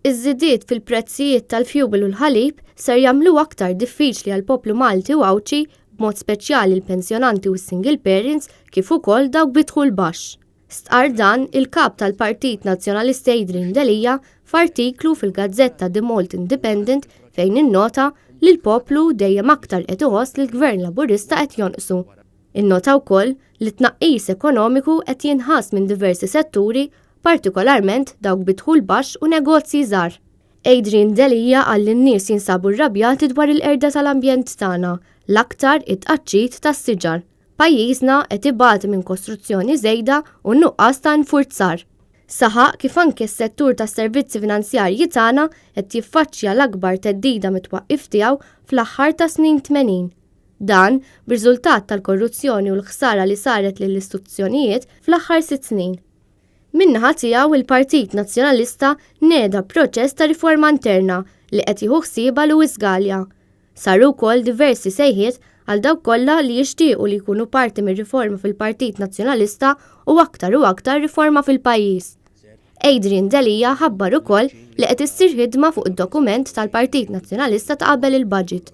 Iż-żidiet fil-prezzijiet tal-fjubel u l-ħalib ser jagħmlu aktar diffiċli għall-poplu Malti u Awċi b'mod speċjali l-pensjonanti u s-single parents kif ukoll dawk bidħul baxx. Stqarr dan il-kap tal-Partit Nazzjonalista Adrian Delija f'artiklu fil-Gazzetta The Malta Independent fejn innota li l-poplu dejjem aktar qed iħoss li l-Gvern Laburista qed jonqsu. Innota wkoll li t-tnaqqis ekonomiku qed jinħass minn diversi setturi, partikolarment dawk bidħul baxx u negozji żgħar. Adrian Delija qal li n-nies jinsabu rrabjati dwar il-qerda tal-ambjent tagħna, l-aktar it-tqaċċit tas-siġar. Pajjiżna qed ibati minn kostruzzjoni żejda u nuqqas ta' infurzar. Saħaq kif anke s-settur tas-servizzi finanzjarji tagħna qed jiffaċċja l-akbar theddida mit-twaqqif tiegħu fl-aħħar ta' snin 80. Dan b'riżultat tal-korruzzjoni u l-ħsara li saret lill-istituzzjonijiet fl-aħħar 6 snin. Min-naħa tiegħu il-Partit Nazzjonalista neda proċess ta' riforma interna li qed jieħu ħsiebha Luis Galea. Saru wkoll diversi sejħiet għal dawk kollha li jixtiequ li jkunu parti mir-riforma fil-Partit Nazzjonalista u aktar riforma fil-pajjiż. Adrian Delija ħabbar ukoll li qed issir ħidma fuq id-dokument tal-Partit Nazzjonalista ta' qabel il-budget.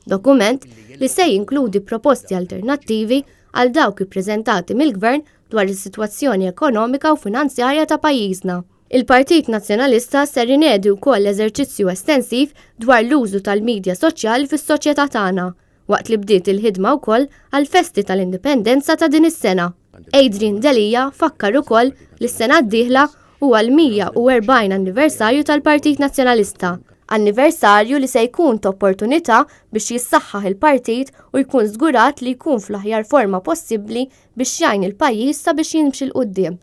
Dokument li se jinkludi proposti alternattivi għal dawk ippreżentati mill-Gvern dwar is-sitwazzjoni ekonomika u finanzjarja ta' pajjiżna. Il-Partit Nazzjonalista ser inedi wkoll eżerċizzju estensiv dwar l-użu tal-midja soċjali fis-soċjetà tagħna, waqt li bdiet il-ħidma wkoll għall-festi tal-indipendenza ta' din is-sena. Adrian Delija fakkar ukoll li s-sena d-dieħla huwa l-140 anniversarju tal-Partit Nazzjonalista. Anniversarju li se jkun ta' opportunità biex jissaħħaħ il-partit u jkun żgurat li jkun fl-aħjar forma possibbli biex jgħin il-pajjiż sabiex jimxi l-qudiem.